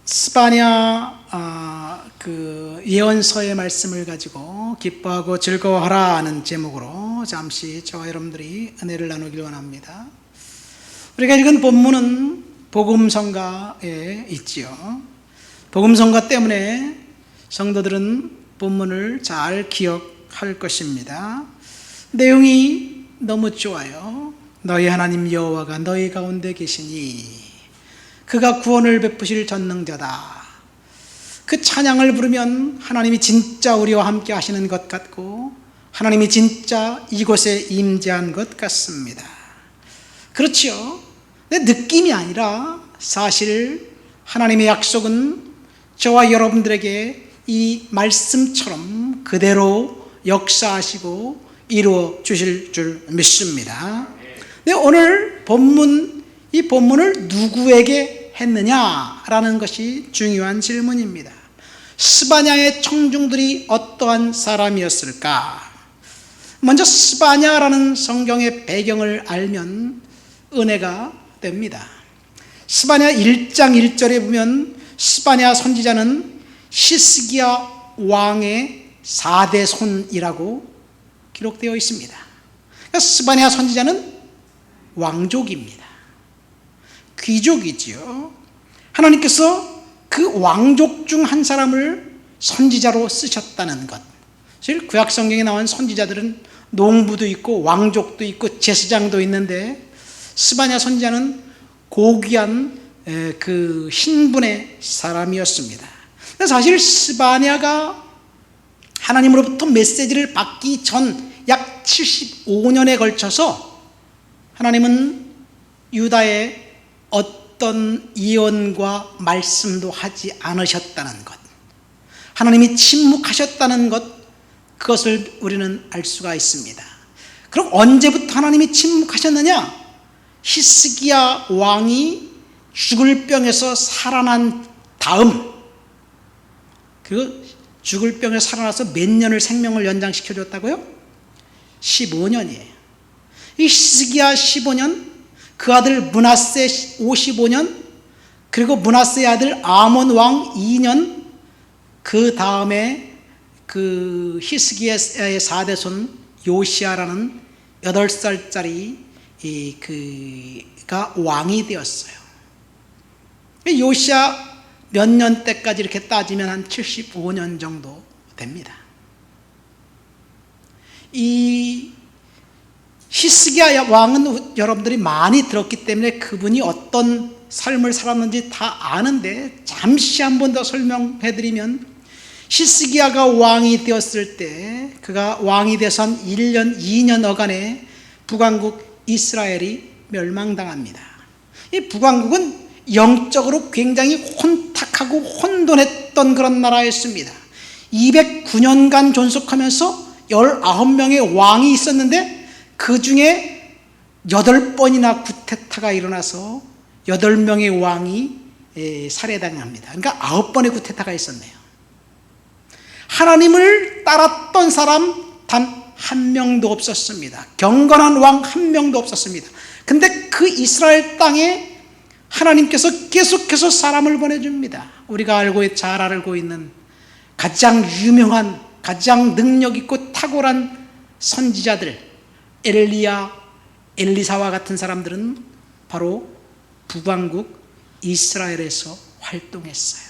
스바냐 그 예언서의 말씀을 가지고 기뻐하고 즐거워하라 하는 제목으로 잠시 저와 여러분들이 은혜를 나누길 원합니다. 우리가 읽은 본문은 복음성가에 있지요. 복음성가 때문에 성도들은 본문을 잘 기억할 것입니다. 내용이 너무 좋아요. 너희 하나님 여호와가 너희 가운데 계시니 그가 구원을 베푸실 전능자다. 그 찬양을 부르면 하나님이 진짜 우리와 함께 하시는 것 같고 하나님이 진짜 이곳에 임재한 것 같습니다. 그렇죠. 근데 느낌이 아니라 사실 하나님의 약속은 저와 여러분들에게 이 말씀처럼 그대로 역사하시고 이루어 주실 줄 믿습니다. 근데 오늘 이 본문을 누구에게 했느냐라는 것이 중요한 질문입니다. 스바냐의 청중들이 어떠한 사람이었을까? 먼저 스바냐라는 성경의 배경을 알면 은혜가 됩니다. 스바냐 1장 1절에 보면 스바냐 선지자는 히스기야 왕의 4대 손이라고 기록되어 있습니다. 그러니까 스바냐 선지자는 왕족입니다. 귀족이지요. 하나님께서 그 왕족 중 한 사람을 선지자로 쓰셨다는 것. 사실 구약 성경에 나온 선지자들은 농부도 있고 왕족도 있고 제사장도 있는데 스바냐 선지자는 고귀한 그 신분의 사람이었습니다. 사실 스바냐가 하나님으로부터 메시지를 받기 전 약 75년에 걸쳐서 하나님은 유다의 어떤 예언과 말씀도 하지 않으셨다는 것, 하나님이 침묵하셨다는 것, 그것을 우리는 알 수가 있습니다. 그럼 언제부터 하나님이 침묵하셨느냐? 히스기야 왕이 죽을 병에서 살아난 다음, 그리고 죽을 병에 살아나서 몇 년을 생명을 연장시켜줬다고요? 15년이에요. 이 히스기야 15년, 그 아들 므낫세 55년, 그리고 므낫세의 아들 아몬 왕 2년, 그 다음에 그 히스기야의 4대 손 요시야라는 8살짜리 그가 왕이 되었어요. 요시야 몇 년 때까지 이렇게 따지면 한 75년 정도 됩니다. 이 히스기야 왕은 여러분들이 많이 들었기 때문에 그분이 어떤 삶을 살았는지 다 아는데 잠시 한 번 더 설명해드리면, 히스기야가 왕이 되었을 때, 그가 왕이 돼서 한 1년 2년 어간에 북왕국 이스라엘이 멸망당합니다. 이 북왕국은 영적으로 굉장히 혼탁하고 혼돈했던 그런 나라였습니다. 209년간 존속하면서 19명의 왕이 있었는데 그 중에 8번이나 쿠데타가 일어나서 8명의 왕이 살해당합니다. 그러니까 9번의 쿠데타가 있었네요. 하나님을 따랐던 사람 단 한 명도 없었습니다. 경건한 왕 한 명도 없었습니다. 근데 그 이스라엘 땅에 하나님께서 계속해서 사람을 보내줍니다. 우리가 잘 알고 있는 가장 유명한, 가장 능력 있고 탁월한 선지자들, 엘리야, 엘리사와 같은 사람들은 바로 북왕국 이스라엘에서 활동했어요.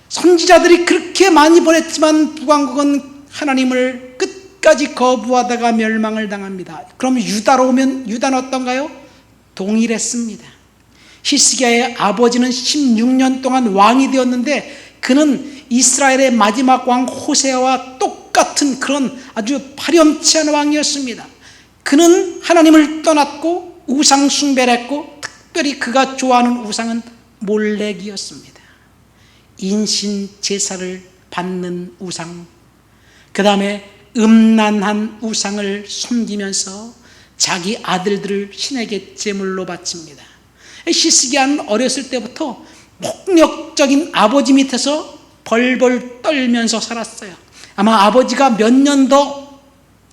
선지자들이 그렇게 많이 보냈지만 북왕국은 하나님을 끝까지 거부하다가 멸망을 당합니다. 그럼 유다로 오면 유다는 어떤가요? 동일했습니다. 히스기야의 아버지는 16년 동안 왕이 되었는데 그는 이스라엘의 마지막 왕 호세아와 똑같은 그런 아주 파렴치한 왕이었습니다. 그는 하나님을 떠났고 우상 숭배를 했고, 특별히 그가 좋아하는 우상은 몰렉이었습니다. 인신 제사를 받는 우상, 그 다음에 음란한 우상을 섬기면서 자기 아들들을 신에게 제물로 바칩니다. 히스기야는 어렸을 때부터 폭력적인 아버지 밑에서 벌벌 떨면서 살았어요. 아마 아버지가 몇 년 더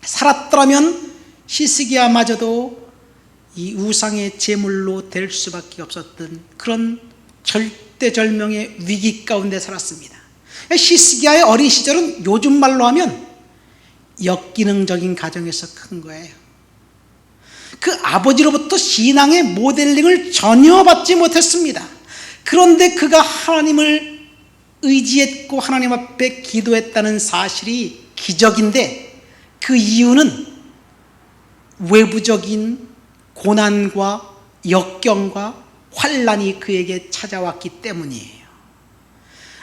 살았더라면 히스기야마저도 이 우상의 제물로 될 수밖에 없었던 그런 절대절명의 위기 가운데 살았습니다. 히스기야의 어린 시절은 요즘 말로 하면 역기능적인 가정에서 큰 거예요. 그 아버지로부터 신앙의 모델링을 전혀 받지 못했습니다. 그런데 그가 하나님을 의지했고 하나님 앞에 기도했다는 사실이 기적인데, 그 이유는 외부적인 고난과 역경과 환난이 그에게 찾아왔기 때문이에요.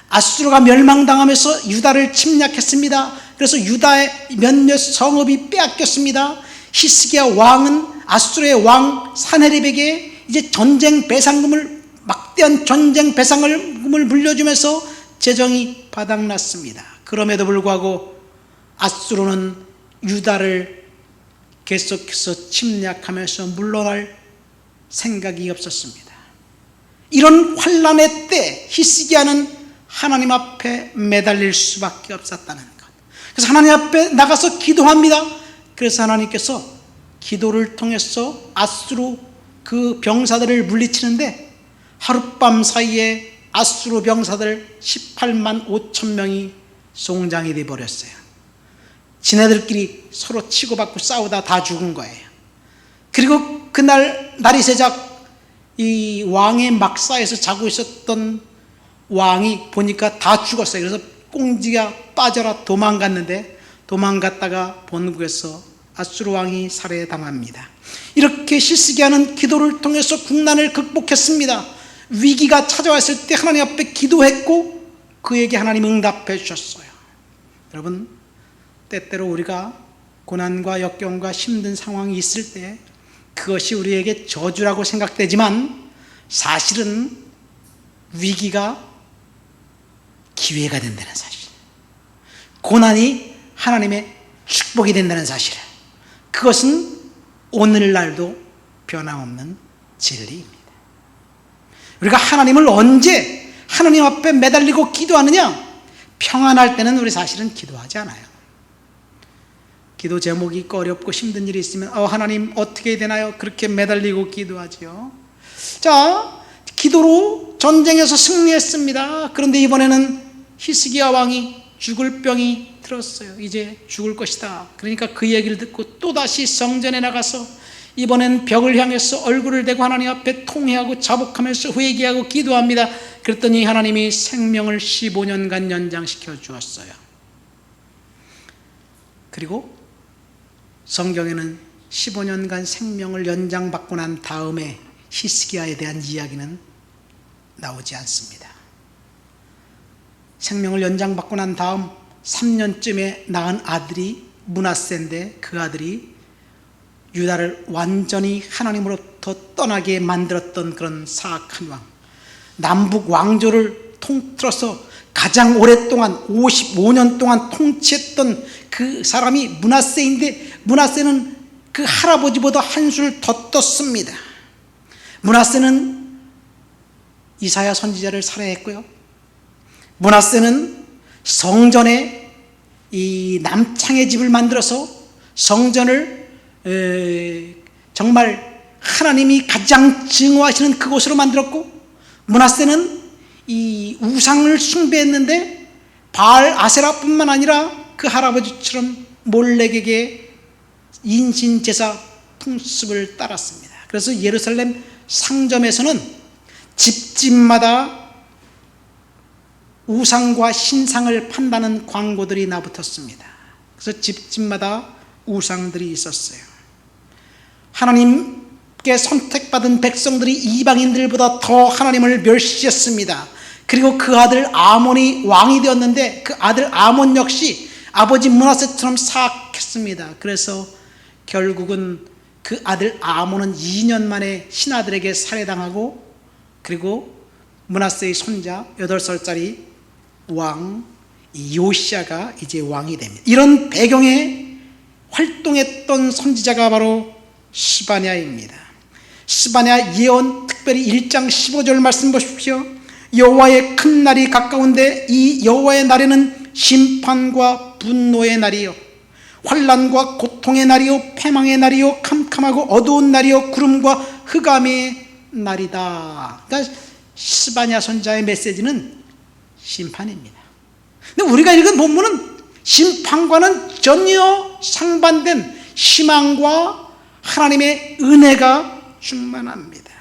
아수르가 멸망당하면서 유다를 침략했습니다. 그래서 유다의 몇몇 성읍이 빼앗겼습니다. 히스기야 왕은 아수르의 왕 사네립에게 이제 전쟁 배상금을, 막대한 전쟁 배상금을 물려주면서 재정이 바닥났습니다. 그럼에도 불구하고 아수르는 유다를 계속해서 침략하면서 물러날 생각이 없었습니다. 이런 환난의 때 히스기야는 하나님 앞에 매달릴 수밖에 없었다는 것. 그래서 하나님 앞에 나가서 기도합니다. 그래서 하나님께서 기도를 통해서 아수르 그 병사들을 물리치는데, 하룻밤 사이에 아수르 병사들 18만 5천 명이 송장이 되어버렸어요. 지네들끼리 서로 치고받고 싸우다 다 죽은 거예요. 그리고 그날 날이 새자 이 왕의 막사에서 자고 있었던 왕이 보니까 다 죽었어요. 그래서 꽁지가 빠져라 도망갔는데, 도망갔다가 본국에서 아수르 왕이 살해당합니다. 이렇게 히스기야는 기도를 통해서 국난을 극복했습니다. 위기가 찾아왔을 때 하나님 앞에 기도했고 그에게 하나님 응답해 주셨어요. 여러분, 때때로 우리가 고난과 역경과 힘든 상황이 있을 때 그것이 우리에게 저주라고 생각되지만, 사실은 위기가 기회가 된다는 사실, 고난이 하나님의 축복이 된다는 사실, 그것은 오늘날도 변함없는 진리입니다. 우리가 하나님을 언제 하나님 앞에 매달리고 기도하느냐? 평안할 때는 우리 사실은 기도하지 않아요. 기도 제목이 있고 어렵고 힘든 일이 있으면 하나님 어떻게 되나요? 그렇게 매달리고 기도하지요. 자, 기도로 전쟁에서 승리했습니다. 그런데 이번에는 히스기야 왕이 죽을 병이 들었어요. 이제 죽을 것이다. 그러니까 그 얘기를 듣고 또다시 성전에 나가서 이번엔 벽을 향해서 얼굴을 대고 하나님 앞에 통회하고 자복하면서 회개하고 기도합니다. 그랬더니 하나님이 생명을 15년간 연장시켜 주었어요. 그리고 성경에는 15년간 생명을 연장받고 난 다음에 히스기야에 대한 이야기는 나오지 않습니다. 생명을 연장받고 난 다음 3년쯤에 낳은 아들이 므낫세인데, 그 아들이 유다를 완전히 하나님으로부터 떠나게 만들었던 그런 사악한 왕, 남북 왕조를 통틀어서 가장 오랫동안 55년 동안 통치했던 그 사람이 므낫세인데, 므낫세는 그 할아버지보다 한술 더 떴습니다. 므낫세는 이사야 선지자를 살해했고요, 므낫세는 성전에 이 남창의 집을 만들어서 성전을 정말 하나님이 가장 증오하시는 그곳으로 만들었고, 므낫세는 이 우상을 숭배했는데 바알 아세라뿐만 아니라 그 할아버지처럼 몰렉에게 인신제사 풍습을 따랐습니다. 그래서 예루살렘 상점에서는 집집마다 우상과 신상을 판다는 광고들이 나붙었습니다. 그래서 집집마다 우상들이 있었어요. 하나님께 선택받은 백성들이 이방인들보다 더 하나님을 멸시했습니다. 그리고 그 아들 아몬이 왕이 되었는데, 그 아들 아몬 역시 아버지 므낫세처럼 사악했습니다. 그래서 결국은 그 아들 아몬은 2년 만에 신하들에게 살해당하고, 그리고 므낫세의 손자 8살짜리 왕 요시야가 이제 왕이 됩니다. 이런 배경에 활동했던 선지자가 바로 스바냐입니다. 스바냐 예언 특별히 1장 15절 말씀 보십시오. 여호와의 큰 날이 가까운데 이 여호와의 날에는 심판과 분노의 날이요, 환난과 고통의 날이요, 패망의 날이요, 캄캄하고 어두운 날이요, 구름과 흑암의 날이다. 그러니까 스바냐 선자의 메시지는 심판입니다. 근데 우리가 읽은 본문은 심판과는 전혀 상반된 희망과 하나님의 은혜가 충만합니다.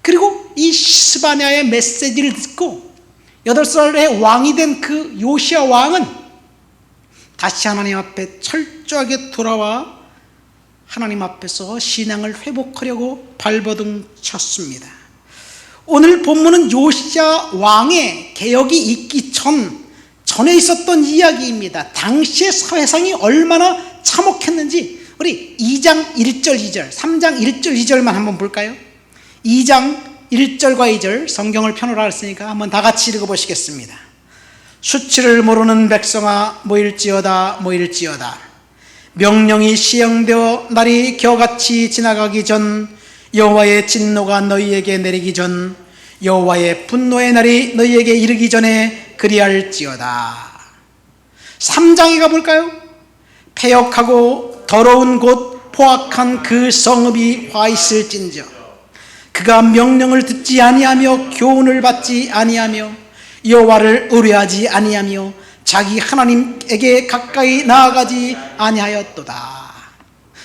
그리고 이 스바냐의 메시지를 듣고 8살의 왕이 된 그 요시야 왕은 다시 하나님 앞에 철저하게 돌아와 하나님 앞에서 신앙을 회복하려고 발버둥 쳤습니다. 오늘 본문은 요시야 왕의 개혁이 있기 전에 있었던 이야기입니다. 당시의 사회상이 얼마나 참혹했는지 우리 2장 1절 2절 3장 1절 2절만 한번 볼까요? 2장 1절과 2절 성경을 펴놓으라 했으니까 한번 다 같이 읽어보시겠습니다. 수치를 모르는 백성아 모일지어다 모일지어다. 명령이 시행되어 날이 겨같이 지나가기 전 여호와의 진노가 너희에게 내리기 전 여호와의 분노의 날이 너희에게 이르기 전에 그리할지어다. 3장에 가볼까요? 패역하고 더러운 곳 포악한 그 성읍이 화 있을진저 그가 명령을 듣지 아니하며 교훈을 받지 아니하며 여호와를 의뢰하지 아니하며 자기 하나님에게 가까이 나아가지 아니하였도다.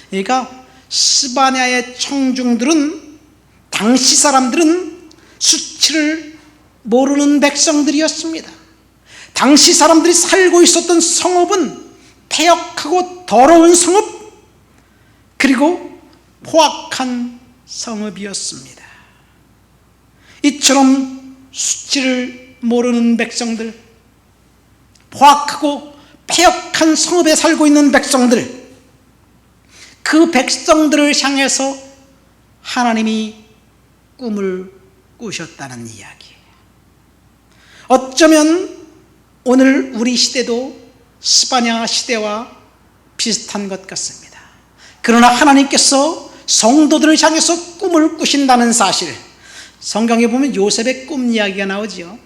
그러니까 스바냐의 청중들은, 당시 사람들은 수치를 모르는 백성들이었습니다. 당시 사람들이 살고 있었던 성읍은 패역하고 더러운 성읍, 그리고 포악한 성읍이었습니다. 이처럼 수치를 모르는 백성들, 포악하고 패역한 성읍에 살고 있는 백성들, 그 백성들을 향해서 하나님이 꿈을 꾸셨다는 이야기예요. 어쩌면 오늘 우리 시대도 스바냐 시대와 비슷한 것 같습니다. 그러나 하나님께서 성도들을 향해서 꿈을 꾸신다는 사실, 성경에 보면 요셉의 꿈 이야기가 나오지요.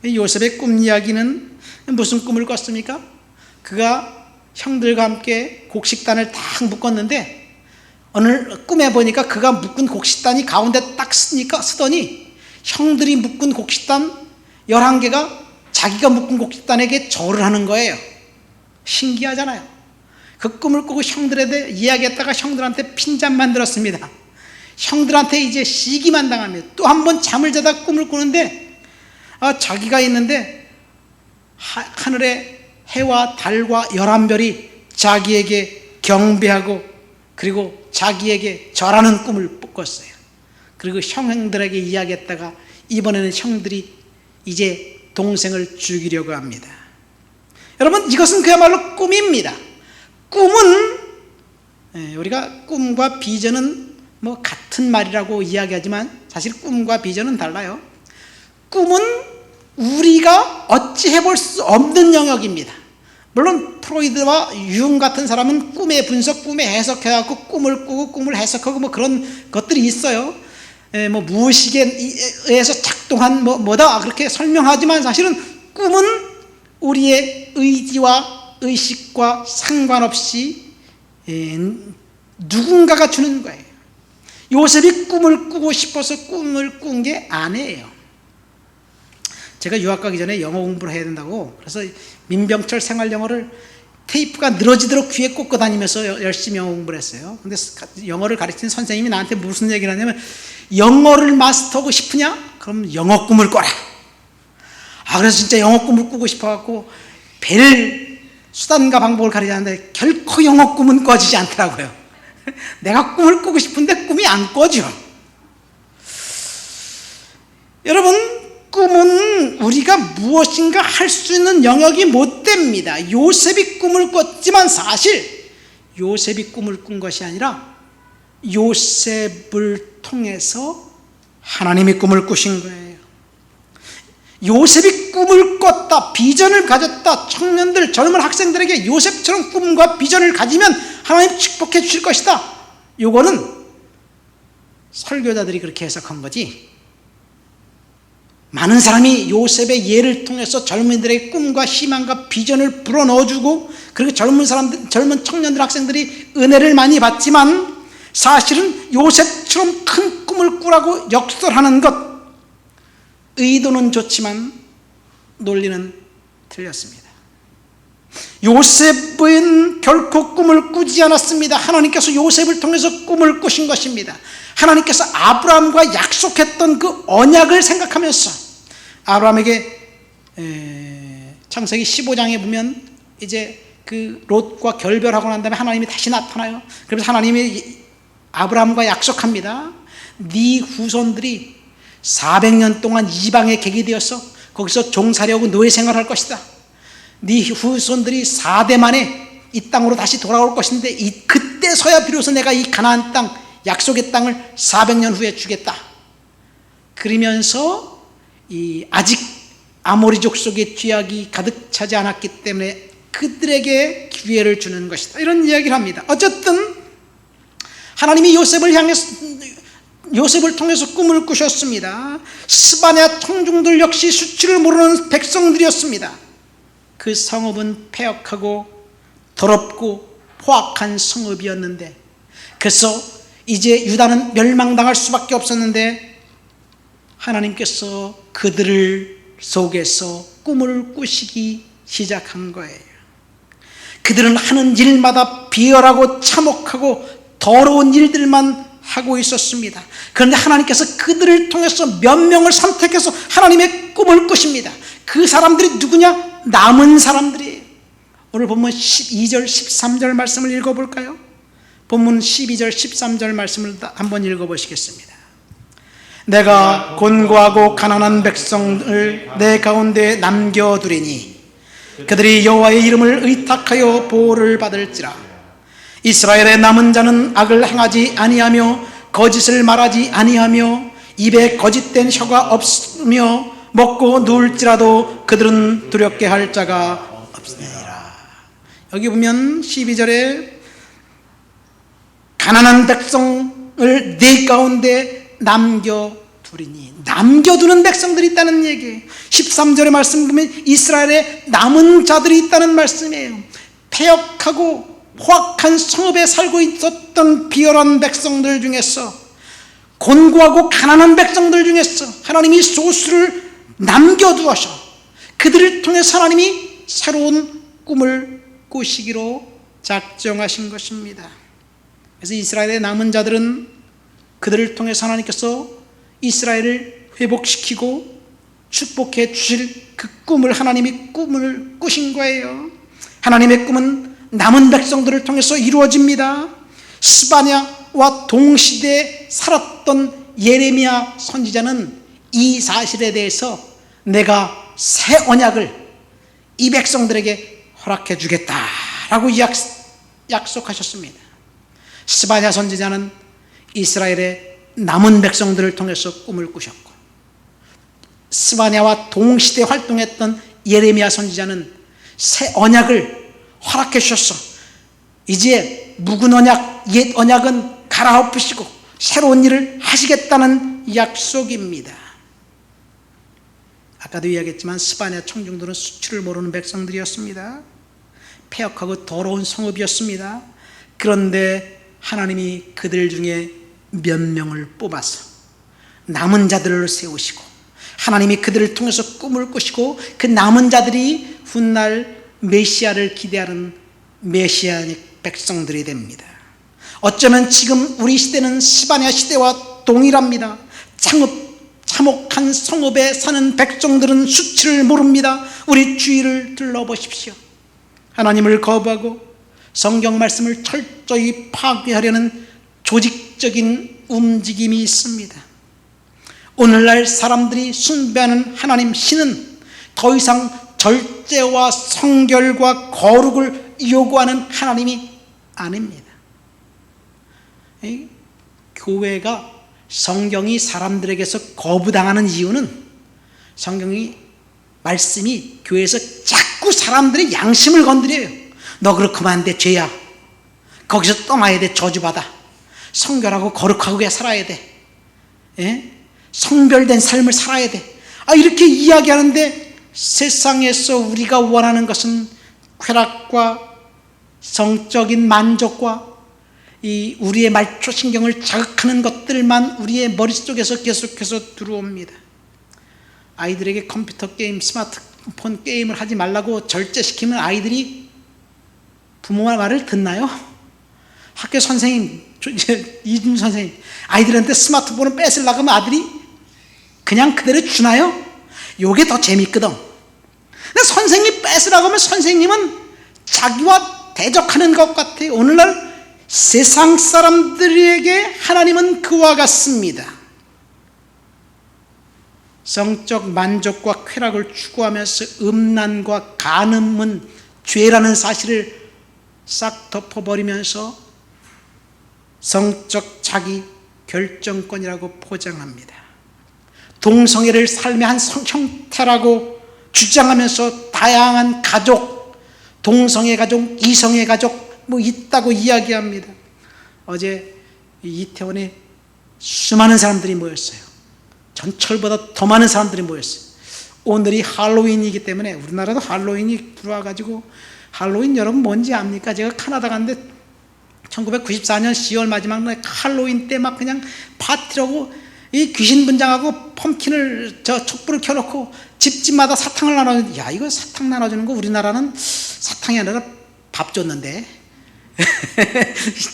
요셉의 꿈 이야기는 무슨 꿈을 꿨습니까? 그가 형들과 함께 곡식단을 딱 묶었는데 어느 꿈에 보니까 그가 묶은 곡식단이 가운데 딱 쓰더니 형들이 묶은 곡식단 11개가 자기가 묶은 곡식단에게 절을 하는 거예요. 신기하잖아요. 그 꿈을 꾸고 형들에 대해 이야기했다가 형들한테 핀잔 만들었습니다. 형들한테 이제 시기만 당하며 또 한 번 잠을 자다 꿈을 꾸는데 자기가 있는데 하늘에 해와 달과 11별이 자기에게 경배하고 그리고 자기에게 절하는 꿈을 꿨어요. 그리고 형들에게 이야기했다가 이번에는 형들이 이제 동생을 죽이려고 합니다. 여러분, 이것은 그야말로 꿈입니다. 꿈은 우리가 꿈과 비전은 뭐 같은 말이라고 이야기하지만 사실 꿈과 비전은 달라요. 꿈은 우리가 어찌 해볼 수 없는 영역입니다. 물론 프로이드와 융 같은 사람은 꿈의 분석, 꿈의 해석해갖고 꿈을 꾸고 꿈을 해석하고 뭐 그런 것들이 있어요. 뭐 무의식에 의해서 작동한 뭐다 그렇게 설명하지만 사실은 꿈은 우리의 의지와 의식과 상관없이 누군가가 주는 거예요. 요셉이 꿈을 꾸고 싶어서 꿈을 꾼 게 아니에요. 제가 유학 가기 전에 영어 공부를 해야 된다고 그래서 민병철 생활영어를 테이프가 늘어지도록 귀에 꽂고 다니면서 열심히 영어 공부를 했어요. 근데 영어를 가르치는 선생님이 나한테 무슨 얘기를 하냐면 영어를 마스터하고 싶으냐? 그럼 영어 꿈을 꿔라. 그래서 진짜 영어 꿈을 꾸고 싶어갖고 별 수단과 방법을 가르치는데 결코 영어 꿈은 꿔지지 않더라고요. 내가 꿈을 꾸고 싶은데 꿈이 안 꿔져. 여러분, 꿈은 우리가 무엇인가 할 수 있는 영역이 못 됩니다. 요셉이 꿈을 꿨지만 사실 요셉이 꿈을 꾼 것이 아니라 요셉을 통해서 하나님이 꿈을 꾸신 거예요. 요셉이 꿈을 꿨다, 비전을 가졌다. 청년들, 젊은 학생들에게 요셉처럼 꿈과 비전을 가지면 하나님 축복해 주실 것이다. 요거는 설교자들이 그렇게 해석한 거지, 많은 사람이 요셉의 예를 통해서 젊은이들의 꿈과 희망과 비전을 불어넣어주고 그리고 젊은 청년들, 학생들이 은혜를 많이 받지만 사실은 요셉처럼 큰 꿈을 꾸라고 역설하는 것, 의도는 좋지만 논리는 틀렸습니다. 요셉은 결코 꿈을 꾸지 않았습니다. 하나님께서 요셉을 통해서 꿈을 꾸신 것입니다. 하나님께서 아브라함과 약속했던 그 언약을 생각하면서 아브라함에게 창세기 15장에 보면 이제 그 롯과 결별하고 난 다음에 하나님이 다시 나타나요. 그래서 하나님이 아브라함과 약속합니다. 네 후손들이 400년 동안 이방에 객이 되어서 거기서 종살이하고 노예 생활할 것이다. 네 후손들이 4대 만에 이 땅으로 다시 돌아올 것인데 그때서야 비로소 내가 이 가나안 땅, 약속의 땅을 400년 후에 주겠다. 그러면서 아직 아모리족 속의 죄악이 가득 차지 않았기 때문에 그들에게 기회를 주는 것이다. 이런 이야기를 합니다. 어쨌든 하나님이 요셉을 통해서 꿈을 꾸셨습니다. 스바냐 청중들 역시 수치를 모르는 백성들이었습니다. 그 성읍은 폐역하고 더럽고 포악한 성읍이었는데, 그래서 이제 유다는 멸망당할 수밖에 없었는데 하나님께서 그들을 속에서 꿈을 꾸시기 시작한 거예요. 그들은 하는 일마다 비열하고 참혹하고 더러운 일들만 하고 있었습니다. 그런데 하나님께서 그들을 통해서 몇 명을 선택해서 하나님의 꿈을 꾸십니다. 그 사람들이 누구냐? 남은 사람들이에요. 오늘 본문 12절 13절 말씀을 읽어볼까요? 본문 12절 13절 말씀을 한번 읽어보시겠습니다. 내가 곤고하고 가난한 백성을 내 가운데 남겨두리니 그들이 여호와의 이름을 의탁하여 보호를 받을지라. 이스라엘의 남은 자는 악을 행하지 아니하며 거짓을 말하지 아니하며 입에 거짓된 혀가 없으며 먹고 누울지라도 그들은 두렵게 할 자가 없으리라. 여기 보면 12절에 가난한 백성을 네 가운데 남겨두리니, 남겨두는 백성들이 있다는 얘기예요. 13절의 말씀 보면 이스라엘에 남은 자들이 있다는 말씀이에요. 폐역하고 포악한 성읍에 살고 있었던 비열한 백성들 중에서, 곤고하고 가난한 백성들 중에서 하나님이 소수를 남겨두어서 그들을 통해서 하나님이 새로운 꿈을 꾸시기로 작정하신 것입니다. 그래서 이스라엘의 남은 자들은 그들을 통해서 하나님께서 이스라엘을 회복시키고 축복해 주실 그 꿈을 하나님이 꿈을 꾸신 거예요. 하나님의 꿈은 남은 백성들을 통해서 이루어집니다. 스바냐와 동시대에 살았던 예레미야 선지자는 이 사실에 대해서 내가 새 언약을 이 백성들에게 허락해 주겠다라고 약속하셨습니다. 스바냐 선지자는 이스라엘의 남은 백성들을 통해서 꿈을 꾸셨고, 스바냐와 동시대 활동했던 예레미야 선지자는 새 언약을 허락해 주셨어. 이제 묵은 언약, 옛 언약은 갈아엎으시고 새로운 일을 하시겠다는 약속입니다. 아까도 이야기했지만 스바냐 청중들은 수치를 모르는 백성들이었습니다. 폐역하고 더러운 성읍이었습니다. 그런데 하나님이 그들 중에 몇 명을 뽑아서 남은 자들을 세우시고 하나님이 그들을 통해서 꿈을 꾸시고 그 남은 자들이 훗날 메시아를 기대하는 메시아닉 백성들이 됩니다. 어쩌면 지금 우리 시대는 스바냐 시대와 동일합니다. 참혹한 성읍에 사는 백성들은 수치를 모릅니다. 우리 주위를 둘러보십시오. 하나님을 거부하고 성경 말씀을 철저히 파괴하려는 조직적인 움직임이 있습니다. 오늘날 사람들이 숭배하는 하나님 신은 더 이상 절제와 성결과 거룩을 요구하는 하나님이 아닙니다. 교회가 성경이 사람들에게서 거부당하는 이유는 성경이 말씀이 교회에서 자꾸 사람들의 양심을 건드려요. 너 그렇게 하면 안 돼, 죄야. 거기서 떠나야 돼, 저주받아. 성결하고 거룩하게 살아야 돼. 예? 성별된 삶을 살아야 돼. 이렇게 이야기하는데 세상에서 우리가 원하는 것은 쾌락과 성적인 만족과 이 우리의 말초신경을 자극하는 것들만 우리의 머릿속에서 계속해서 들어옵니다. 아이들에게 컴퓨터 게임, 스마트폰 게임을 하지 말라고 절제시키면 아이들이 부모의 말을 듣나요? 학교 선생님, 이준 선생님, 아이들한테 스마트폰을 뺏으려고 하면 아들이 그냥 그대로 주나요? 요게 더 재밌거든. 근데 선생님이 뺏으라고 하면 선생님은 자기와 대적하는 것 같아요. 오늘날 세상 사람들에게 하나님은 그와 같습니다. 성적 만족과 쾌락을 추구하면서 음란과 간음은 죄라는 사실을 싹 덮어버리면서 성적 자기 결정권이라고 포장합니다. 동성애를 삶의 한 형태라고 주장하면서 다양한 가족, 동성애 가족, 이성애 가족 뭐 있다고 이야기합니다. 어제 이태원에 수많은 사람들이 모였어요. 전철보다 더 많은 사람들이 모였어요. 오늘이 할로윈이기 때문에 우리나라도 할로윈이 들어와가지고, 할로윈 여러분 뭔지 압니까? 제가 캐나다 갔는데 1994년 10월 마지막 날 할로윈 때 막 그냥 파티라고 이 귀신 분장하고 펌킨을 촛불을 켜놓고 집집마다 사탕을 나눠주는데, 야 이거 사탕 나눠주는 거 우리나라는 사탕이 아니라 밥 줬는데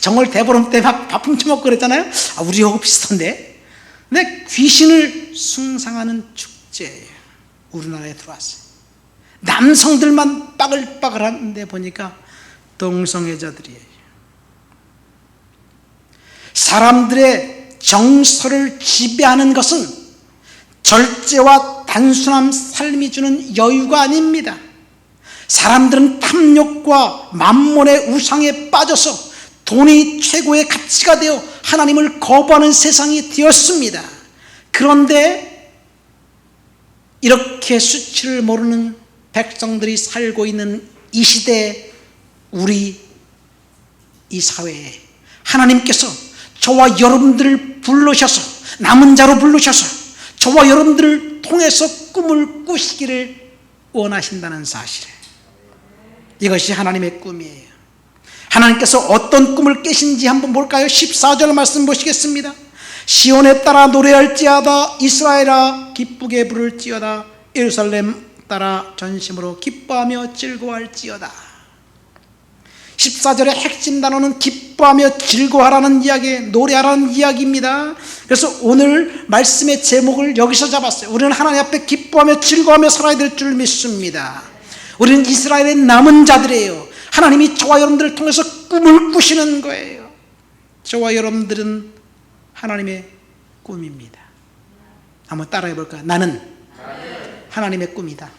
정월 대보름 때 막 밥 훔쳐먹고 그랬잖아요. 우리하고 비슷한데. 근데 귀신을 숭상하는 축제예요. 우리나라에 들어왔어요. 남성들만 빠글빠글한데 보니까 동성애자들이에요. 사람들의 정서를 지배하는 것은 절제와 단순한 삶이 주는 여유가 아닙니다. 사람들은 탐욕과 만몬의 우상에 빠져서 돈이 최고의 가치가 되어 하나님을 거부하는 세상이 되었습니다. 그런데 이렇게 수치를 모르는 백성들이 살고 있는 이 시대에, 우리 이 사회에 하나님께서 저와 여러분들을 부르셔서, 남은 자로 부르셔서 저와 여러분들을 통해서 꿈을 꾸시기를 원하신다는 사실, 이것이 하나님의 꿈이에요. 하나님께서 어떤 꿈을 깨신지 한번 볼까요? 14절 말씀 보시겠습니다. 시온에 따라 노래할지어다, 이스라엘아 기쁘게 부를지어다, 예루살렘 따라 전심으로 기뻐하며 즐거워할지어다. 14절의 핵심 단어는 기뻐하며 즐거워하라는 이야기, 노래하라는 이야기입니다. 그래서 오늘 말씀의 제목을 여기서 잡았어요. 우리는 하나님 앞에 기뻐하며 즐거워하며 살아야 될 줄 믿습니다. 우리는 이스라엘의 남은 자들이에요. 하나님이 저와 여러분들을 통해서 꿈을 꾸시는 거예요. 저와 여러분들은 하나님의 꿈입니다. 한번 따라해 볼까요? 나는 하나님의 꿈이다.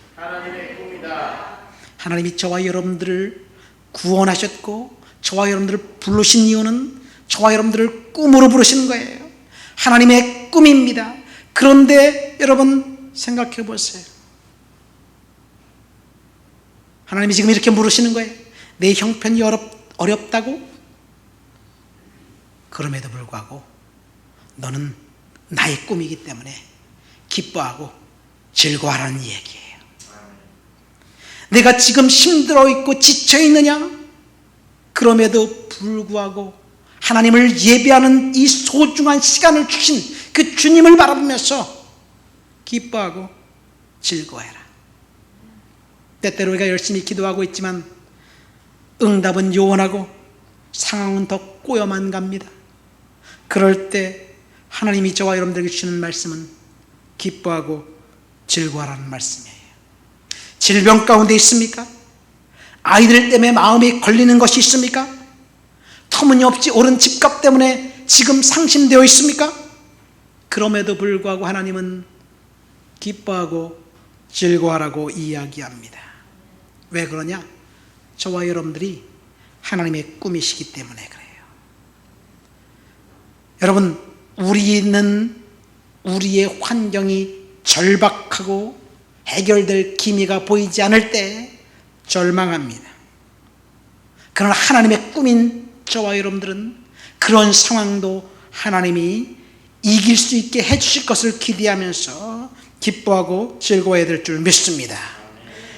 하나님이 저와 여러분들을 구원하셨고 저와 여러분들을 부르신 이유는 저와 여러분들을 꿈으로 부르시는 거예요. 하나님의 꿈입니다. 그런데 여러분 생각해 보세요. 하나님이 지금 이렇게 물으시는 거예요. 내 형편이 어렵다고? 그럼에도 불구하고 너는 나의 꿈이기 때문에 기뻐하고 즐거워하라는 얘기예요. 내가 지금 힘들어 있고 지쳐 있느냐? 그럼에도 불구하고 하나님을 예배하는 이 소중한 시간을 주신 그 주님을 바라보면서 기뻐하고 즐거워해라. 때때로 우리가 열심히 기도하고 있지만 응답은 요원하고 상황은 더 꼬여만 갑니다. 그럴 때 하나님이 저와 여러분들에게 주시는 말씀은 기뻐하고 즐거워하라는 말씀이에요. 질병 가운데 있습니까? 아이들 때문에 마음이 걸리는 것이 있습니까? 터무니없이 오른 집값 때문에 지금 상심되어 있습니까? 그럼에도 불구하고 하나님은 기뻐하고 즐거워하라고 이야기합니다. 왜 그러냐? 저와 여러분들이 하나님의 꿈이시기 때문에 그래요. 여러분, 우리는 우리의 환경이 절박하고 해결될 기미가 보이지 않을 때 절망합니다. 그러나 하나님의 꿈인 저와 여러분들은 그런 상황도 하나님이 이길 수 있게 해주실 것을 기대하면서 기뻐하고 즐거워해야 될 줄 믿습니다.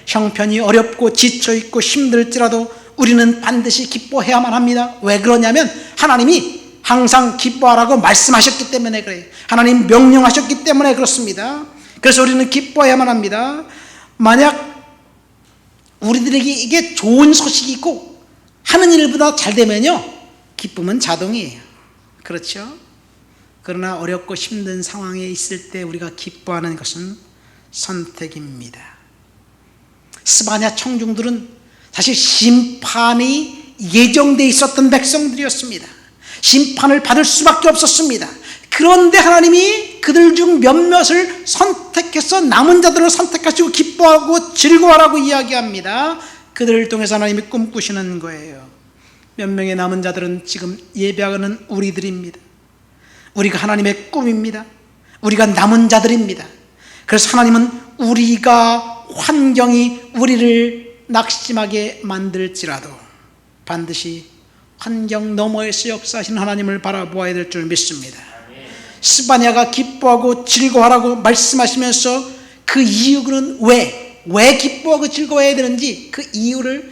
형편이 어렵고 지쳐있고 힘들지라도 우리는 반드시 기뻐해야만 합니다. 왜 그러냐면 하나님이 항상 기뻐하라고 말씀하셨기 때문에 그래요. 하나님 명령하셨기 때문에 그렇습니다. 그래서 우리는 기뻐해야만 합니다. 만약 우리들에게 이게 좋은 소식이 있고 하는 일보다 잘 되면요, 기쁨은 자동이에요. 그렇죠? 그러나 어렵고 힘든 상황에 있을 때 우리가 기뻐하는 것은 선택입니다. 스바냐 청중들은 사실 심판이 예정되어 있었던 백성들이었습니다. 심판을 받을 수밖에 없었습니다. 그런데 하나님이 그들 중 몇몇을 선택해서 남은 자들을 선택하시고 기뻐하고 즐거워하라고 이야기합니다. 그들을 통해서 하나님이 꿈꾸시는 거예요. 몇 명의 남은 자들은 지금 예배하는 우리들입니다. 우리가 하나님의 꿈입니다. 우리가 남은 자들입니다. 그래서 하나님은 우리가 환경이 우리를 낙심하게 만들지라도 반드시 환경 너머에서 역사하시는 하나님을 바라보아야 될 줄 믿습니다. 스바냐가 기뻐하고 즐거워하라고 말씀하시면서 그 이유는 왜 기뻐하고 즐거워해야 되는지 그 이유를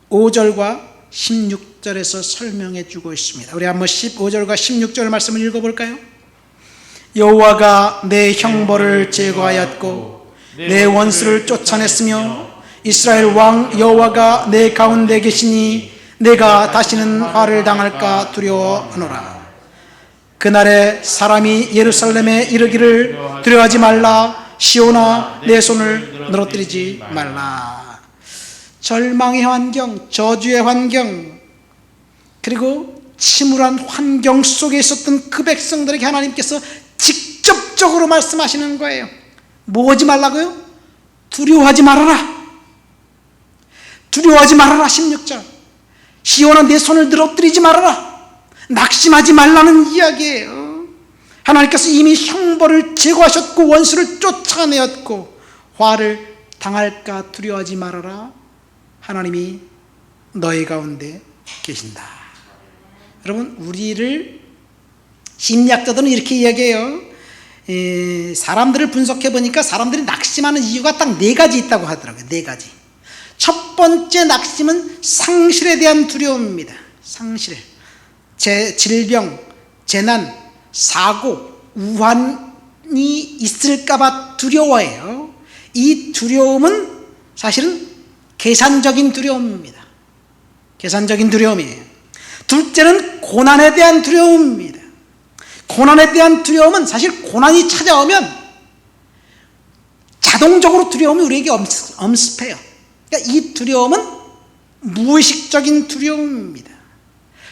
15절과 16절에서 설명해 주고 있습니다. 우리 한번 15절과 16절 말씀을 읽어볼까요? 여호와가 내 형벌을 제거하였고 내 원수를 쫓아냈으며 이스라엘 왕 여호와가 내 가운데 계시니 내가 다시는 화를 당할까 두려워하노라. 그날에 사람이 예루살렘에 이르기를 두려워하지 말라. 시온아 내 손을 늘어뜨리지 말라. 절망의 환경, 저주의 환경, 그리고 침울한 환경 속에 있었던 그 백성들에게 하나님께서 직접적으로 말씀하시는 거예요. 뭐 하지 말라고요? 두려워하지 말아라. 두려워하지 말아라. 16절. 시온아 내 손을 늘어뜨리지 말아라. 낙심하지 말라는 이야기예요. 하나님께서 이미 형벌을 제거하셨고 원수를 쫓아내었고 화를 당할까 두려워하지 말아라. 하나님이 너희 가운데 계신다. 여러분, 우리를 심리학자들은 이렇게 이야기해요. 사람들을 분석해 보니까 사람들이 낙심하는 이유가 딱 4가지 있다고 하더라고요. 4가지. 첫 번째 낙심은 상실에 대한 두려움입니다. 상실, 질병, 재난, 사고, 우환이 있을까봐 두려워해요. 이 두려움은 사실은 계산적인 두려움입니다. 계산적인 두려움이에요. 둘째는 고난에 대한 두려움입니다. 고난에 대한 두려움은 사실 고난이 찾아오면 자동적으로 두려움이 우리에게 엄습해요. 그러니까 이 두려움은 무의식적인 두려움입니다.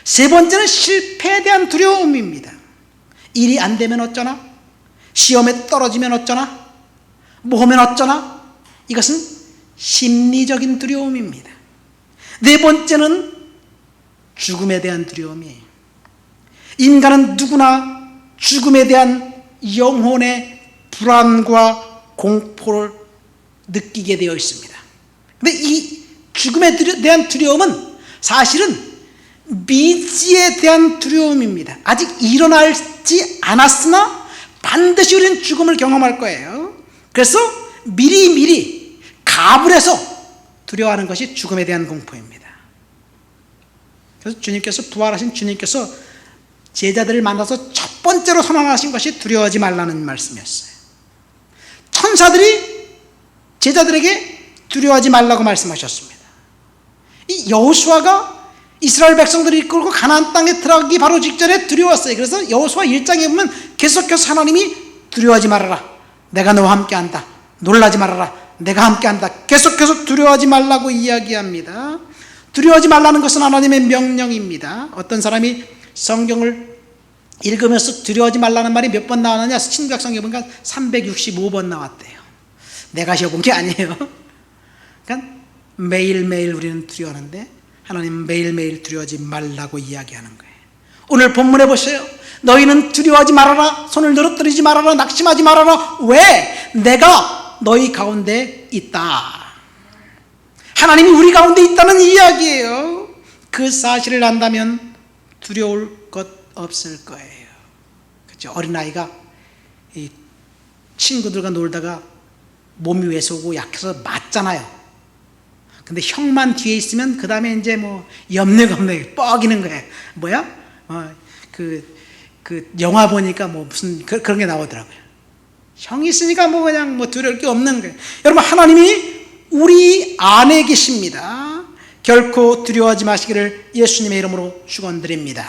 세 번째는 실패에 대한 두려움입니다. 일이 안 되면 어쩌나? 시험에 떨어지면 어쩌나? 뭐 하면 어쩌나? 이것은 심리적인 두려움입니다. 네 번째는 죽음에 대한 두려움이에요. 인간은 누구나 죽음에 대한 영혼의 불안과 공포를 느끼게 되어 있습니다. 근데 이 죽음에 대한 두려움은 사실은 미지에 대한 두려움입니다. 아직 일어나지 않았으나 반드시 우리는 죽음을 경험할 거예요. 그래서 미리 갑을 해서 두려워하는 것이 죽음에 대한 공포입니다. 그래서 주님께서, 부활하신 주님께서 제자들을 만나서 첫 번째로 선언하신 것이 두려워하지 말라는 말씀이었어요. 천사들이 제자들에게 두려워하지 말라고 말씀하셨습니다. 이 여호수아가 이스라엘 백성들을 이끌고 가나안 땅에 들어가기 바로 직전에 두려웠어요. 그래서 여호수아 1장에 보면 계속해서 하나님이 두려워하지 말아라. 내가 너와 함께한다. 놀라지 말아라. 내가 함께한다. 계속해서 두려워하지 말라고 이야기합니다. 두려워하지 말라는 것은 하나님의 명령입니다. 어떤 사람이 성경을 읽으면서 두려워하지 말라는 말이 몇 번 나왔느냐? 신구약 성경에 보니까 365번 나왔대요. 내가 쉬어본 게 아니에요. 그러니까 매일매일 우리는 두려워하는데 하나님은 매일매일 두려워하지 말라고 이야기하는 거예요. 오늘 본문에 보세요. 너희는 두려워하지 말아라. 손을 늘어뜨리지 말아라. 낙심하지 말아라. 왜? 내가 너희 가운데 있다. 하나님이 우리 가운데 있다는 이야기예요. 그 사실을 안다면 두려울 것 없을 거예요. 그렇죠? 어린아이가 이 친구들과 놀다가 몸이 왜소고 약해서 맞잖아요. 근데 형만 뒤에 있으면 그 다음에 이제 뭐 염려겁네 뻐기는 거예요. 뭐야? 그 영화 보니까 뭐 무슨 그런 게 나오더라고요. 형이 있으니까 뭐 그냥 뭐 두려울 게 없는 거예요. 여러분, 하나님이 우리 안에 계십니다. 결코 두려워하지 마시기를 예수님의 이름으로 축원드립니다.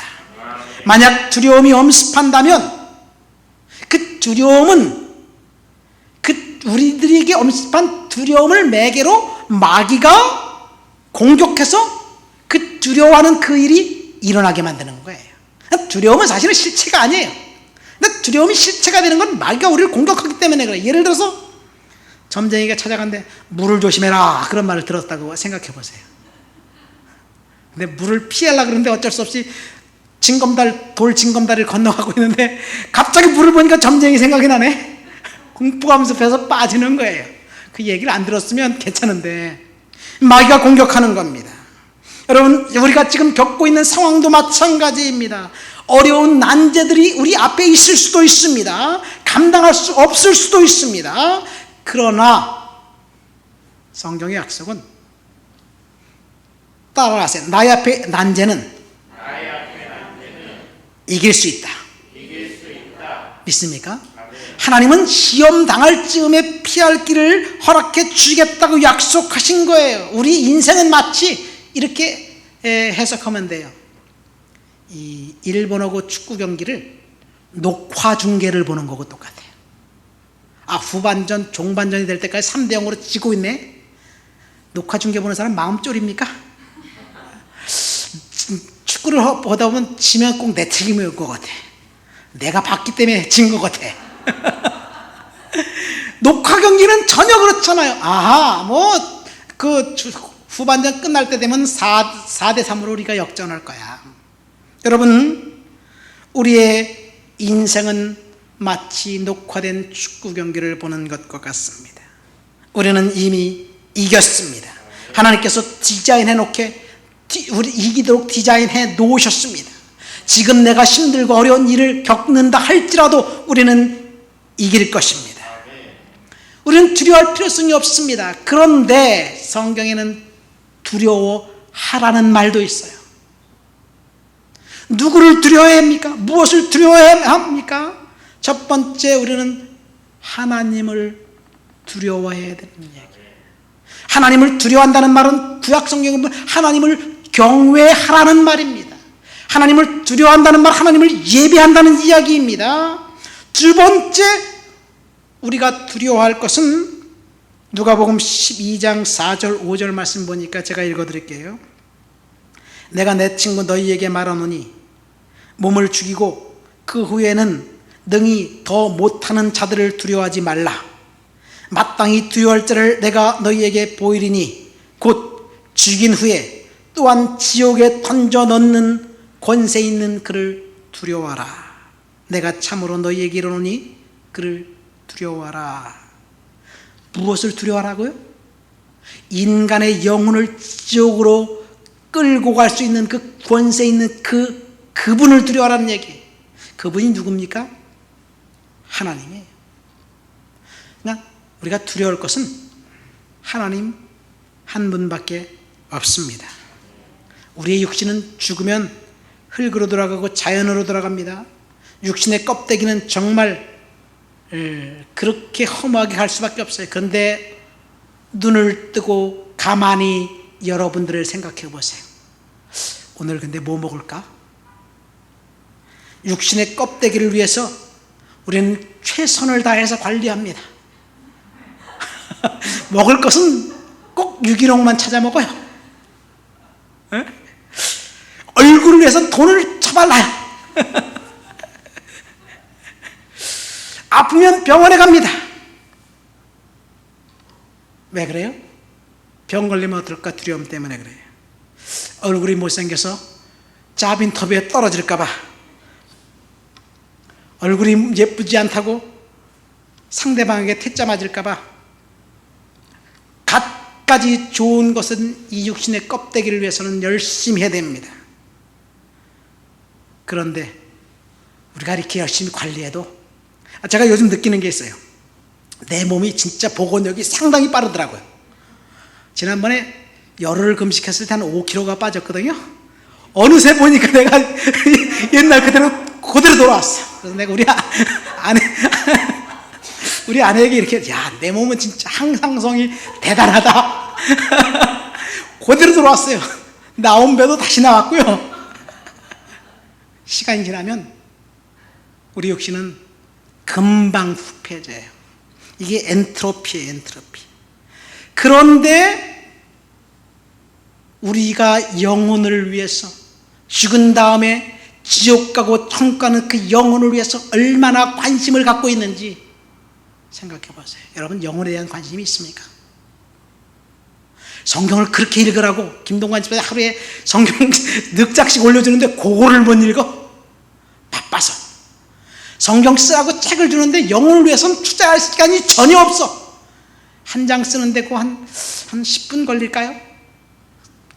만약 두려움이 엄습한다면 그 두려움은 우리들에게 엄습한 두려움을 매개로 마귀가 공격해서 그 두려워하는 그 일이 일어나게 만드는 거예요. 두려움은 사실은 실체가 아니에요. 근데 두려움이 실체가 되는 건 마귀가 우리를 공격하기 때문에 그래요. 예를 들어서 점쟁이가 찾아간데 물을 조심해라 그런 말을 들었다고 생각해 보세요. 근데 물을 피하려고 그러는데 어쩔 수 없이 돌 징검다리를 건너가고 있는데 갑자기 물을 보니까 점쟁이 생각이 나네. 공포감에서 배서 빠지는 거예요. 그 얘기를 안 들었으면 괜찮은데 마귀가 공격하는 겁니다. 여러분, 우리가 지금 겪고 있는 상황도 마찬가지입니다. 어려운 난제들이 우리 앞에 있을 수도 있습니다. 감당할 수 없을 수도 있습니다. 그러나 성경의 약속은 따라하세요. 나의 앞에 난제는 이길 수 있다. 믿습니까? 하나님은 시험 당할 즈음에 피할 길을 허락해 주겠다고 약속하신 거예요. 우리 인생은 마치 이렇게 해석하면 돼요. 이 일본하고 축구 경기를 녹화 중계를 보는 거고 똑같아요. 후반전, 종반전이 될 때까지 3대0으로 지고 있네. 녹화 중계 보는 사람 마음 쫄입니까? 축구를 보다 보면 지면 꼭 내 책임일 것 같아. 내가 봤기 때문에 진 것 같아. 녹화 경기는 전혀 그렇잖아요. 후반전 끝날 때 되면 4대3으로 우리가 역전할 거야. 여러분, 우리의 인생은 마치 녹화된 축구 경기를 보는 것과 같습니다. 우리는 이미 이겼습니다. 하나님께서 우리 이기도록 디자인해 놓으셨습니다. 지금 내가 힘들고 어려운 일을 겪는다 할지라도 우리는 이길 것입니다. 우리는 두려워할 필요성이 없습니다. 그런데 성경에는 두려워하라는 말도 있어요. 누구를 두려워해야 합니까? 무엇을 두려워해야 합니까? 첫 번째, 우리는 하나님을 두려워해야 되는 얘기예요. 하나님을 두려워한다는 말은 구약 성경에 보면 하나님을 경외하라는 말입니다. 하나님을 두려워한다는 말, 하나님을 예배한다는 이야기입니다. 두 번째, 우리가 두려워할 것은 누가복음 12장 4절 5절 말씀 보니까 제가 읽어드릴게요. 내가 내 친구 너희에게 말하노니 몸을 죽이고 그 후에는 능히 더 못하는 자들을 두려워하지 말라. 마땅히 두려워할 자를 내가 너희에게 보이리니 곧 죽인 후에 또한 지옥에 던져 넣는 권세 있는 그를 두려워하라. 내가 참으로 너희에게 이르노니 그를 두려워하라. 무엇을 두려워하라고요? 인간의 영혼을 지옥으로 끌고 갈 수 있는 그 권세 있는 그분을 두려워하라는 얘기. 그분이 누굽니까? 하나님이에요. 그냥 우리가 두려워할 것은 하나님 한 분밖에 없습니다. 우리의 육신은 죽으면 흙으로 돌아가고 자연으로 돌아갑니다. 육신의 껍데기는 정말 그렇게 허무하게 갈 수밖에 없어요. 그런데 눈을 뜨고 가만히 여러분들을 생각해 보세요. 오늘 근데 뭐 먹을까? 육신의 껍데기를 위해서 우리는 최선을 다해서 관리합니다. 먹을 것은 꼭 유기농만 찾아 먹어요. 에? 얼굴을 위해서 돈을 쳐발라요. 아프면 병원에 갑니다. 왜 그래요? 병 걸리면 어떨까? 두려움 때문에 그래요. 얼굴이 못생겨서 잡 인터뷰에 떨어질까봐, 얼굴이 예쁘지 않다고 상대방에게 퇴짜 맞을까봐, 갖가지 좋은 것은 이 육신의 껍데기를 위해서는 열심히 해야 됩니다. 그런데 우리가 이렇게 열심히 관리해도 제가 요즘 느끼는 게 있어요. 내 몸이 진짜 복원력이 상당히 빠르더라고요. 지난번에 열흘 금식했을 때 한 5kg가 빠졌거든요. 어느새 보니까 내가 옛날 그대로 돌아왔어. 그래서 내가 우리 아내에게 이렇게, 야, 내 몸은 진짜 항상성이 대단하다. 그대로 들어왔어요. 나온 배도 다시 나왔고요. 시간이 지나면 우리 육신은 금방 후패져요. 이게 엔트로피예요, 엔트로피. 그런데 우리가 영혼을 위해서 죽은 다음에 지옥 가고 천국 가는 그 영혼을 위해서 얼마나 관심을 갖고 있는지 생각해 보세요. 여러분, 영혼에 대한 관심이 있습니까? 성경을 그렇게 읽으라고 김동관 집사님 하루에 성경 넉장씩 올려주는데 그거를 못 읽어? 바빠서. 성경 쓰라고 책을 주는데 영혼을 위해서는 투자할 시간이 전혀 없어. 한 장 쓰는데 그 한 10분 걸릴까요?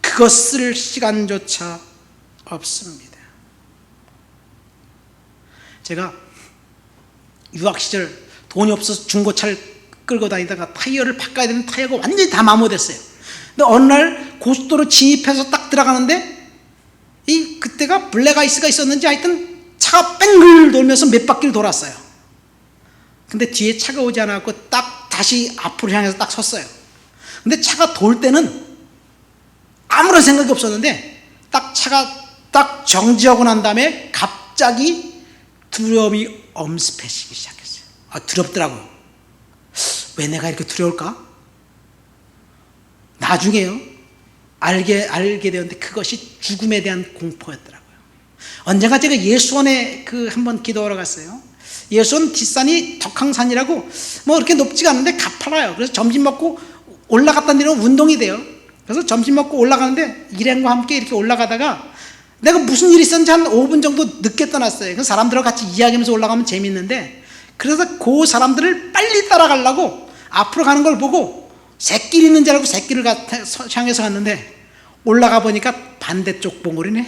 그거 쓸 시간조차 없습니다. 제가 유학 시절 돈이 없어서 중고차를 끌고 다니다가 타이어를 바꿔야 되는 타이어가 완전히 다 마모됐어요. 근데 어느 날 고속도로 진입해서 딱 들어가는데 그때가 블랙아이스가 있었는지 하여튼 차가 뺑글 돌면서 몇 바퀴를 돌았어요. 근데 뒤에 차가 오지 않았고 딱 다시 앞으로 향해서 딱 섰어요. 근데 차가 돌 때는 아무런 생각이 없었는데 딱 차가 딱 정지하고 난 다음에 갑자기 두려움이 엄습해지기 시작했어요. 두렵더라고요. 왜 내가 이렇게 두려울까? 나중에요, 알게 되었는데 그것이 죽음에 대한 공포였더라고요. 언젠가 제가 예수원에 한번 기도하러 갔어요. 예수원 뒷산이 덕항산이라고 뭐 그렇게 높지가 않은데 가파라요. 그래서 점심 먹고 올라갔다 내려오면 운동이 돼요. 그래서 점심 먹고 올라가는데 일행과 함께 이렇게 올라가다가 내가 무슨 일이 있었는지 한 5분 정도 늦게 떠났어요. 그래서 사람들하고 같이 이야기하면서 올라가면 재밌는데, 그래서 그 사람들을 빨리 따라가려고 앞으로 가는 걸 보고 새길 있는 줄 알고 새길을 향해서 갔는데 올라가 보니까 반대쪽 봉우리네.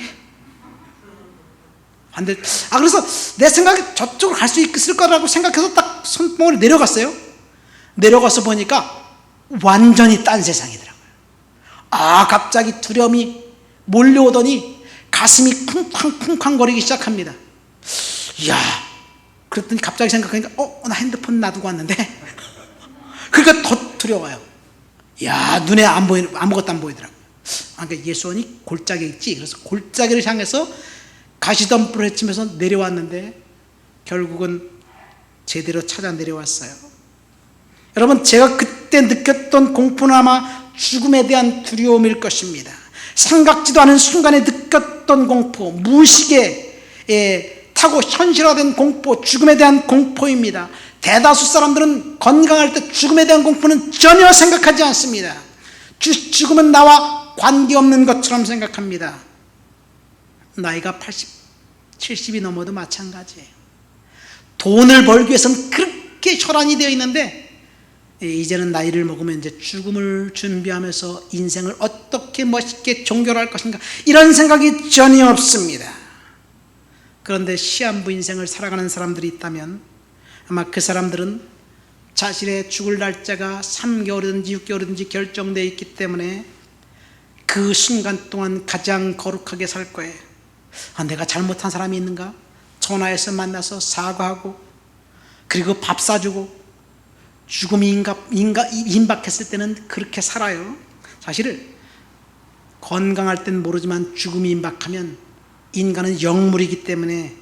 그래서 내 생각에 저쪽으로 갈 수 있을 거라고 생각해서 딱 손봉우리 내려갔어요. 내려가서 보니까 완전히 딴 세상이더라고요. 갑자기 두려움이 몰려오더니 가슴이 쿵쾅쿵쾅 거리기 시작합니다. 이야, 그랬더니 갑자기 생각하니까 나 핸드폰 놔두고 왔는데 그러니까 더 두려워요. 야, 눈에 아무것도 안 보이더라고요. 그러니까 예수원이 골짜기에 있지. 그래서 골짜기를 향해서 가시덤불을 헤치면서 내려왔는데 결국은 제대로 찾아 내려왔어요. 여러분, 제가 그때 느꼈던 공포는 아마 죽음에 대한 두려움일 것입니다. 생각지도 않은 순간에 느꼈던 공포, 무의식에 타고 현실화된 공포, 죽음에 대한 공포입니다. 대다수 사람들은 건강할 때 죽음에 대한 공포는 전혀 생각하지 않습니다. 죽음은 나와 관계없는 것처럼 생각합니다. 나이가 80, 70이 넘어도 마찬가지예요. 돈을 벌기 위해서는 그렇게 혈안이 되어 있는데 이제는 나이를 먹으면 이제 죽음을 준비하면서 인생을 어떻게 멋있게 종결할 것인가, 이런 생각이 전혀 없습니다. 그런데 시한부 인생을 살아가는 사람들이 있다면 아마 그 사람들은 자신의 죽을 날짜가 3개월이든지 6개월이든지 결정되어 있기 때문에 그 순간 동안 가장 거룩하게 살 거예요. 내가 잘못한 사람이 있는가? 전화해서 만나서 사과하고, 그리고 밥 사주고, 죽음이 임박했을 때는 그렇게 살아요. 사실 건강할 땐 모르지만 죽음이 임박하면 인간은 영물이기 때문에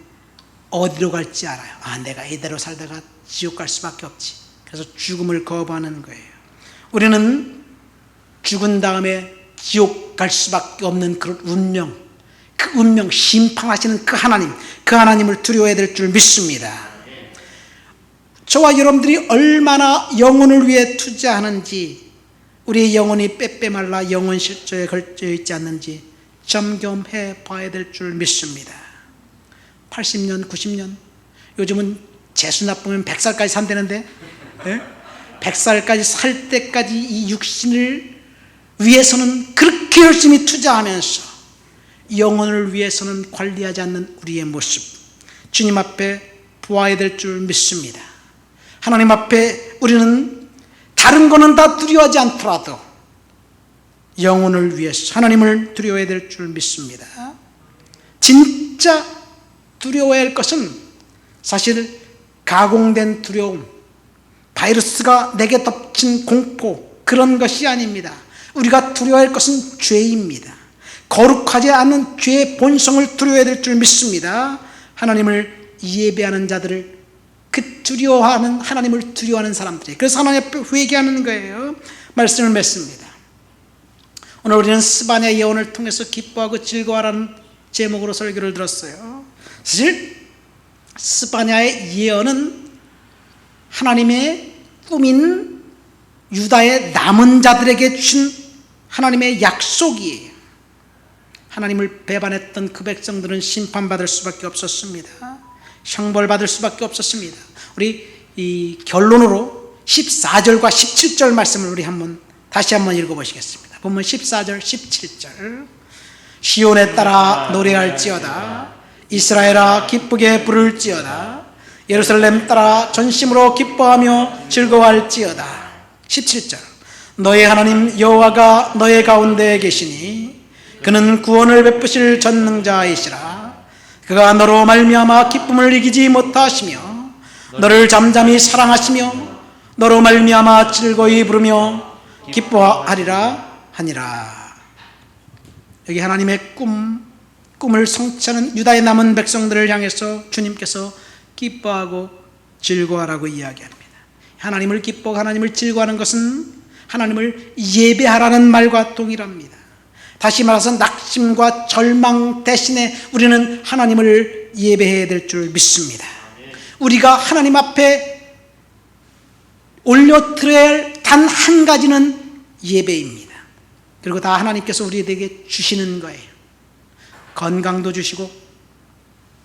어디로 갈지 알아요. 내가 이대로 살다가 지옥 갈 수밖에 없지. 그래서 죽음을 거부하는 거예요. 우리는 죽은 다음에 지옥 갈 수밖에 없는 그런 운명, 그 운명, 심판하시는 그 하나님을 두려워해야 될 줄 믿습니다. 저와 여러분들이 얼마나 영혼을 위해 투자하는지, 우리의 영혼이 빼빼 말라 영혼 실조에 걸쳐 있지 않는지 점검해 봐야 될 줄 믿습니다. 80년, 90년, 요즘은 재수 나쁘면 100살까지 산다는데, 100살까지 살 때까지 이 육신을 위해서는 그렇게 열심히 투자하면서 영혼을 위해서는 관리하지 않는 우리의 모습, 주님 앞에 보아야 될 줄 믿습니다. 하나님 앞에 우리는 다른 거는 다 두려워하지 않더라도 영혼을 위해서 하나님을 두려워해야 될 줄 믿습니다. 진짜 두려워해야 할 것은 사실 가공된 두려움, 바이러스가 내게 덮친 공포, 그런 것이 아닙니다. 우리가 두려워할 것은 죄입니다. 거룩하지 않은 죄의 본성을 두려워해야 될 줄 믿습니다. 하나님을 예배하는 자들을, 두려워하는, 하나님을 두려워하는 사람들이, 그래서 하나님 앞에 회개하는 거예요. 말씀을 맺습니다. 오늘 우리는 스바냐 예언을 통해서 기뻐하고 즐거워하라는 제목으로 설교를 들었어요. 사실 스바냐의 예언은 하나님의 꿈인 유다의 남은 자들에게 주신 하나님의 약속이에요. 하나님을 배반했던 그 백성들은 심판받을 수밖에 없었습니다. 형벌받을 수밖에 없었습니다. 우리 이 결론으로 14절과 17절 말씀을 우리 다시 한번 읽어보시겠습니다. 본문 14절 17절. 시온에 따라 노래할지어다. 이스라엘아 기쁘게 부를지어다. 예루살렘 따라 전심으로 기뻐하며 즐거워할지어다. 17절. 너의 하나님 여호와가 너의 가운데에 계시니 그는 구원을 베푸실 전능자이시라. 그가 너로 말미암아 기쁨을 이기지 못하시며 너를 잠잠히 사랑하시며 너로 말미암아 즐거이 부르며 기뻐하리라 하니라. 여기 하나님의 꿈을 성취하는 유다의 남은 백성들을 향해서 주님께서 기뻐하고 즐거워하라고 이야기합니다. 하나님을 기뻐하고 하나님을 즐거워하는 것은 하나님을 예배하라는 말과 동일합니다. 다시 말해서 낙심과 절망 대신에 우리는 하나님을 예배해야 될 줄 믿습니다. 우리가 하나님 앞에 올려드려야 할 단 한 가지는 예배입니다. 그리고 다 하나님께서 우리에게 주시는 거예요. 건강도 주시고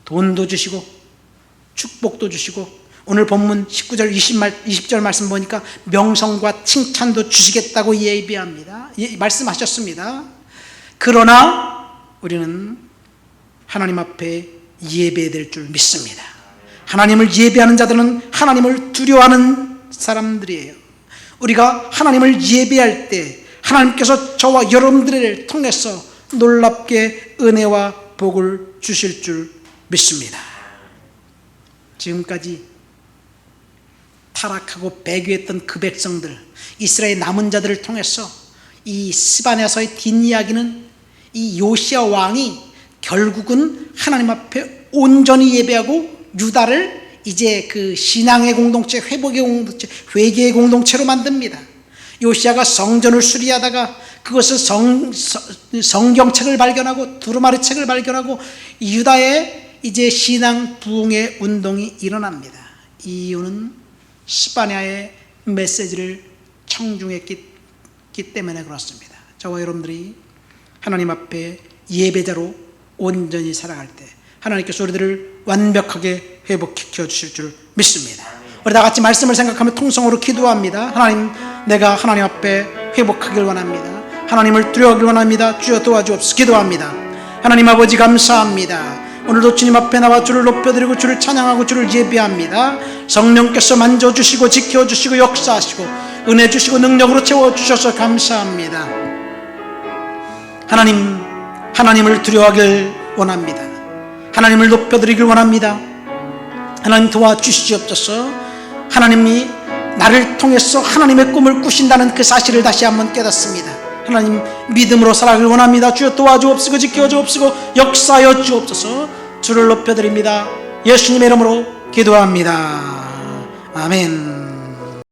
돈도 주시고 축복도 주시고, 오늘 본문 19절 20절 말씀 보니까 명성과 칭찬도 주시겠다고 예비합니다. 말씀하셨습니다. 그러나 우리는 하나님 앞에 예배해야 될 줄 믿습니다. 하나님을 예배하는 자들은 하나님을 두려워하는 사람들이에요. 우리가 하나님을 예배할 때 하나님께서 저와 여러분들을 통해서 놀랍게 은혜와 복을 주실 줄 믿습니다. 지금까지 타락하고 배교했던 그 백성들, 이스라엘 남은 자들을 통해서 이 스바냐서의 뒷이야기는 이 요시야 왕이 결국은 하나님 앞에 온전히 예배하고 유다를 이제 그 신앙의 공동체, 회복의 공동체, 회개의 공동체로 만듭니다. 요시야가 성전을 수리하다가 그것을 성경책을 발견하고 두루마리 책을 발견하고 유다의 이제 신앙 부흥의 운동이 일어납니다. 이 이유는 스바냐의 메시지를 청중했기 때문에 그렇습니다. 저와 여러분들이 하나님 앞에 예배자로 온전히 살아갈 때 하나님께서 우리들을 완벽하게 회복시켜 주실 줄 믿습니다. 우리 다 같이 말씀을 생각하며 통성으로 기도합니다. 하나님, 내가 하나님 앞에 회복하길 원합니다. 하나님을 두려워하길 원합니다. 주여 도와주옵소서. 기도합니다. 하나님 아버지 감사합니다. 오늘도 주님 앞에 나와 주를 높여드리고 주를 찬양하고 주를 예배합니다. 성령께서 만져주시고 지켜주시고 역사하시고 은혜 주시고 능력으로 채워주셔서 감사합니다. 하나님을 두려워하길 원합니다. 하나님을 높여드리길 원합니다. 하나님 도와주시옵소서. 하나님이 나를 통해서 하나님의 꿈을 꾸신다는 그 사실을 다시 한번 깨닫습니다. 하나님 믿음으로 살아가길 원합니다. 주여 도와주옵시고 지켜주옵시고 역사하여 주옵소서. 주를 높여드립니다. 예수님의 이름으로 기도합니다. 아멘.